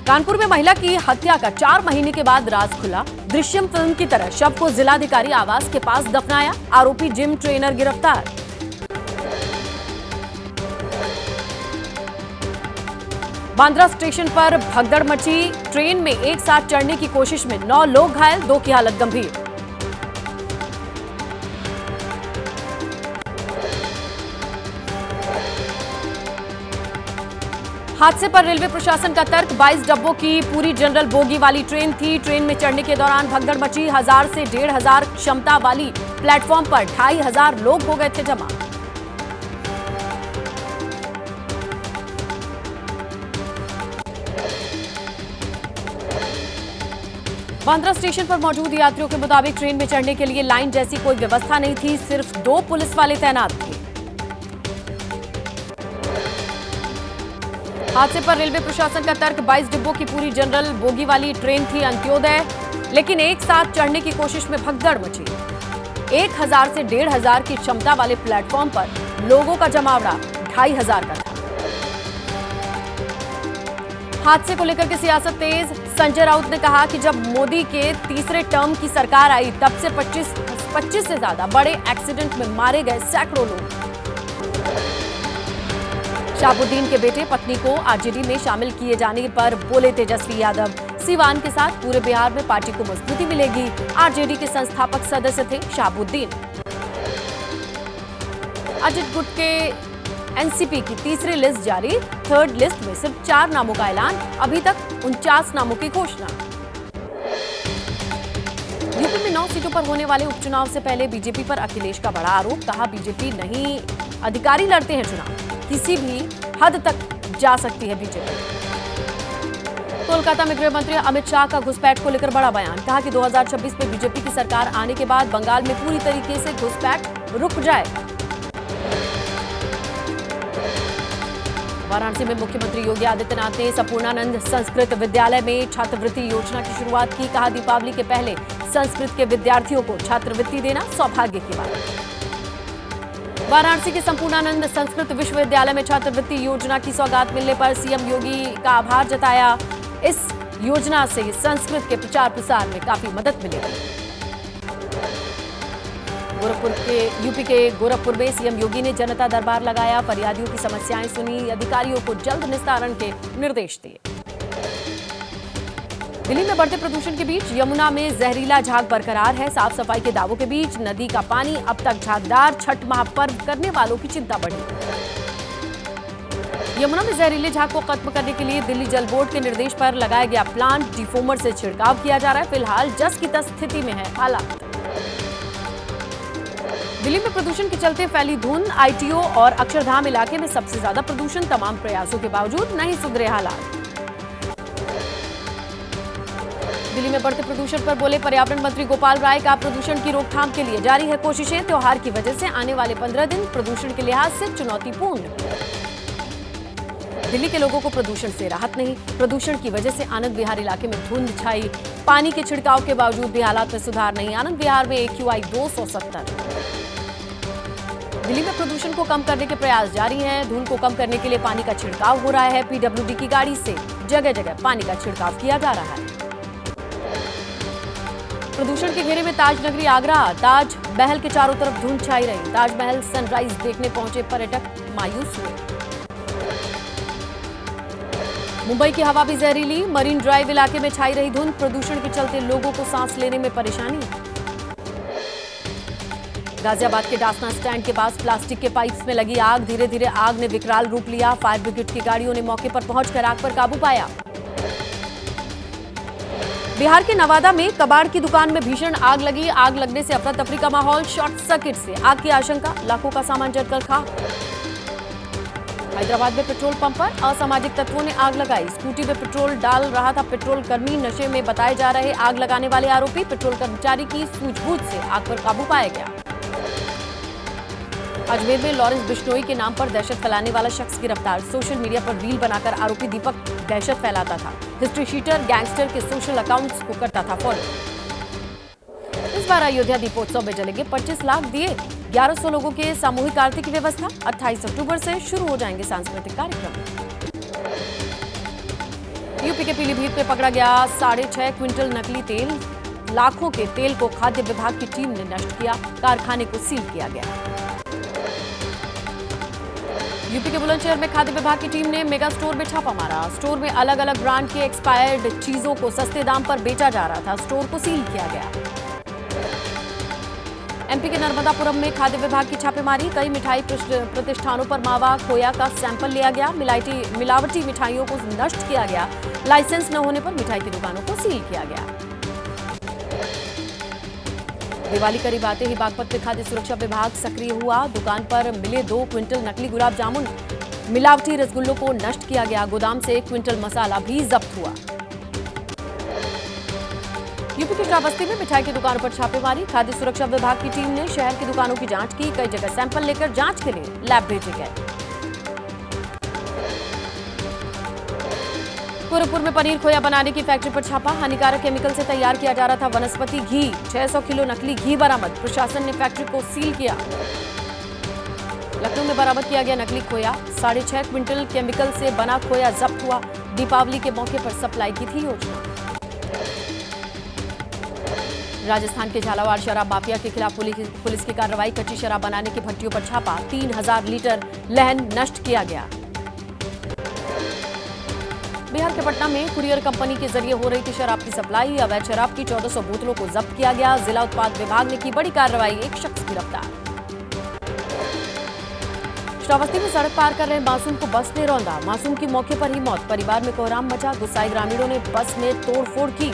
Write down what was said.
कानपुर में महिला की हत्या का 4 महीने के बाद राज खुला। दृश्यम फिल्म की तरह शव को जिलाधिकारी आवास के पास दफनाया। आरोपी जिम ट्रेनर गिरफ्तार। बांद्रा स्टेशन पर भगदड़ मची। ट्रेन में एक साथ चढ़ने की कोशिश में 9 लोग घायल, 2 की हालत गंभीर। हादसे पर रेलवे प्रशासन का तर्क। 22 डब्बों की पूरी जनरल बोगी वाली ट्रेन थी। ट्रेन में चढ़ने के दौरान भगदड़ मची। 1000 से 1500 क्षमता वाली प्लेटफॉर्म पर 2500 लोग हो गए थे जमा। बांद्रा स्टेशन पर मौजूद यात्रियों के मुताबिक ट्रेन में चढ़ने के लिए लाइन जैसी कोई व्यवस्था नहीं थी। सिर्फ 2 पुलिस वाले तैनात थे। हादसे पर रेलवे प्रशासन का तर्क। 22 डिब्बों की पूरी जनरल बोगी वाली ट्रेन थी अंत्योदय, लेकिन एक साथ चढ़ने की कोशिश में भगदड़ मची। 1000 से 1500 की क्षमता वाले प्लेटफॉर्म पर लोगों का जमावड़ा 2500 का था। हादसे को लेकर के सियासत तेज। संजय राउत ने कहा कि जब मोदी के तीसरे टर्म की सरकार आई तब से 25 से ज्यादा बड़े एक्सीडेंट में मारे गए सैकड़ों लोग। शहाबुद्दीन के बेटे पत्नी को आरजेडी में शामिल किए जाने पर बोले तेजस्वी यादव। सीवान के साथ पूरे बिहार में पार्टी को मजबूती मिलेगी। आरजेडी के संस्थापक सदस्य थे शहाबुद्दीन। अजित गुट के एनसीपी की तीसरी लिस्ट जारी। थर्ड लिस्ट में सिर्फ 4 नामों का ऐलान। अभी तक 49 नामों की घोषणा। यूपी में 9 सीटों पर होने वाले उपचुनाव से पहले बीजेपी पर अखिलेश का बड़ा आरोप। कहा बीजेपी नहीं, अधिकारी लड़ते हैं चुनाव। किसी भी हद तक जा सकती है बीजेपी। कोलकाता में गृह मंत्री अमित शाह का घुसपैठ को लेकर बड़ा बयान। कहा कि 2026 में बीजेपी की सरकार आने के बाद बंगाल में पूरी तरीके से घुसपैठ रुक जाएगा। वाराणसी में मुख्यमंत्री योगी आदित्यनाथ ने संपूर्णानंद संस्कृत विद्यालय में छात्रवृत्ति योजना की शुरुआत की। कहा दीपावली के पहले संस्कृत के विद्यार्थियों को छात्रवृत्ति देना सौभाग्य की बात है। वाराणसी के संपूर्णानंद संस्कृत विश्वविद्यालय में छात्रवृत्ति योजना की सौगात मिलने पर सीएम योगी का आभार जताया। इस योजना से संस्कृत के प्रचार प्रसार में काफी मदद मिलेगी। यूपी के गोरखपुर में सीएम योगी ने जनता दरबार लगाया। फरियादियों की समस्याएं सुनी। अधिकारियों को जल्द निस्तारण के निर्देश दिए। दिल्ली में बढ़ते प्रदूषण के बीच यमुना में जहरीला झाग बरकरार है। साफ सफाई के दावों के बीच नदी का पानी अब तक झागदार। छठ महापर्व करने वालों की चिंता बढ़ी। यमुना में जहरीले झाग को खत्म करने के लिए दिल्ली जल बोर्ड के निर्देश पर लगाया गया प्लांट डिफोमर से छिड़काव किया जा रहा है। फिलहाल जस की तस स्थिति में है हालात। दिल्ली में प्रदूषण के चलते फैली धुंध। आईटीओ और अक्षरधाम इलाके में सबसे ज्यादा प्रदूषण। तमाम प्रयासों के बावजूद नहीं सुधरे हालात। दिल्ली में बढ़ते प्रदूषण पर बोले पर्यावरण मंत्री गोपाल राय। का प्रदूषण की रोकथाम के लिए जारी है कोशिशें। त्योहार की वजह से आने वाले 15 दिन प्रदूषण के लिहाज से चुनौतीपूर्ण। दिल्ली के लोगों को प्रदूषण से राहत नहीं। प्रदूषण की वजह से आनंद विहार इलाके में धुंध छाई। पानी के छिड़काव के बावजूद भी हालात में सुधार नहीं। आनंद विहार में AQI 270। दिल्ली में प्रदूषण को कम करने के प्रयास जारी हैं। धुंध को कम करने के लिए पानी का छिड़काव हो रहा है। पीडब्ल्यूडी की गाड़ी से जगह जगह पानी का छिड़काव किया जा रहा है। प्रदूषण के घेरे में ताज नगरी आगरा। ताज महल के चारों तरफ धुंध छाई रही। ताजमहल सनराइज देखने पहुंचे पर्यटक मायूस हुए। मुंबई की हवा भी जहरीली। मरीन ड्राइव इलाके में छाई रही धुंध। प्रदूषण के चलते लोगों को सांस लेने में परेशानी। गाजियाबाद के डासना स्टैंड के पास प्लास्टिक के पाइप्स में लगी आग। धीरे धीरे आग ने विकराल रूप लिया। फायर ब्रिगेड की गाड़ियों ने मौके पर पहुंचकर आग पर काबू पाया। बिहार के नवादा में कबाड़ की दुकान में भीषण आग लगी। आग लगने से अफरा तफरी का माहौल। शॉर्ट सर्किट से आग की आशंका। लाखों का सामान जलकर खाक। हैदराबाद में पेट्रोल पंप पर असामाजिक तत्वों ने आग लगाई। स्कूटी में पेट्रोल डाल रहा था पेट्रोल कर्मी। नशे में बताए जा रहे आग लगाने वाले आरोपी। पेट्रोल कर्मचारी की सूझबूझ से आग पर काबू पाया गया। अजमेर में लॉरेंस बिश्नोई के नाम पर दहशत फैलाने वाला शख्स गिरफ्तार। सोशल मीडिया पर रील बनाकर आरोपी दीपक दहशत फैलाता था। हिस्ट्री शीटर गैंगस्टर के सोशल अकाउंट्स को करता था फॉलो। इस बार अयोध्या दीपोत्सव में जलेंगे 25 लाख दिए। 1100 लोगों के सामूहिक आरती की व्यवस्था। 28 अक्टूबर से शुरू हो जाएंगे सांस्कृतिक कार्यक्रम। यूपी के पीलीभीत में पकड़ा गया 6.5 क्विंटल नकली तेल। लाखों के तेल को खाद्य विभाग की टीम ने नष्ट किया। कारखाने को सील किया गया। यूपी के बुलंदशहर में खाद्य विभाग की टीम ने मेगा स्टोर में छापा मारा। स्टोर में अलग अलग ब्रांड के एक्सपायर्ड चीजों को सस्ते दाम पर बेचा जा रहा था। स्टोर को सील किया गया। एमपी के नर्मदापुरम में खाद्य विभाग की छापेमारी। कई मिठाई प्रतिष्ठानों पर मावा खोया का सैंपल लिया गया। मिलावटी मिठाइयों को नष्ट किया गया। लाइसेंस न होने पर मिठाई की दुकानों को सील किया गया। दिवाली करीब आते ही बागपत में खाद्य सुरक्षा विभाग सक्रिय हुआ। दुकान पर मिले 2 क्विंटल नकली गुलाब जामुन, मिलावटी रसगुल्लों को नष्ट किया गया। गोदाम से 1 क्विंटल मसाला भी जब्त हुआ। यूपी की श्रावस्ती में मिठाई की दुकानों पर छापेमारी। खाद्य सुरक्षा विभाग की टीम ने शहर की दुकानों की जांच की। कई जगह सैंपल लेकर जांच के लिए लैब भेजे गए। गोरखपुर में पनीर खोया बनाने की फैक्ट्री पर छापा। हानिकारक केमिकल से तैयार किया जा रहा था वनस्पति घी। 600 किलो नकली घी बरामद। प्रशासन ने फैक्ट्री को सील किया। लखनऊ में बरामद किया गया नकली खोया। 6.5 क्विंटल केमिकल से बना खोया जब्त हुआ। दीपावली के मौके पर सप्लाई की थी योजना। राजस्थान के झालावाड़ शराब माफिया के खिलाफ पुलिस की कार्रवाई। कच्ची शराब बनाने की भट्टियों पर छापा। 3000 लीटर लहन नष्ट किया गया। बिहार के पटना में कुरियर कंपनी के जरिए हो रही थी शराब की सप्लाई। अवैध शराब की 1400 बोतलों को जब्त किया गया। जिला उत्पाद विभाग ने की बड़ी कार्रवाई। एक शख्स गिरफ्तार। श्रावस्ती में सड़क पार कर रहे मासूम को बस ने रौंदा। मासूम की मौके पर ही मौत। परिवार में कोहराम मचा। गुस्साए ग्रामीणों ने बस में तोड़फोड़ की।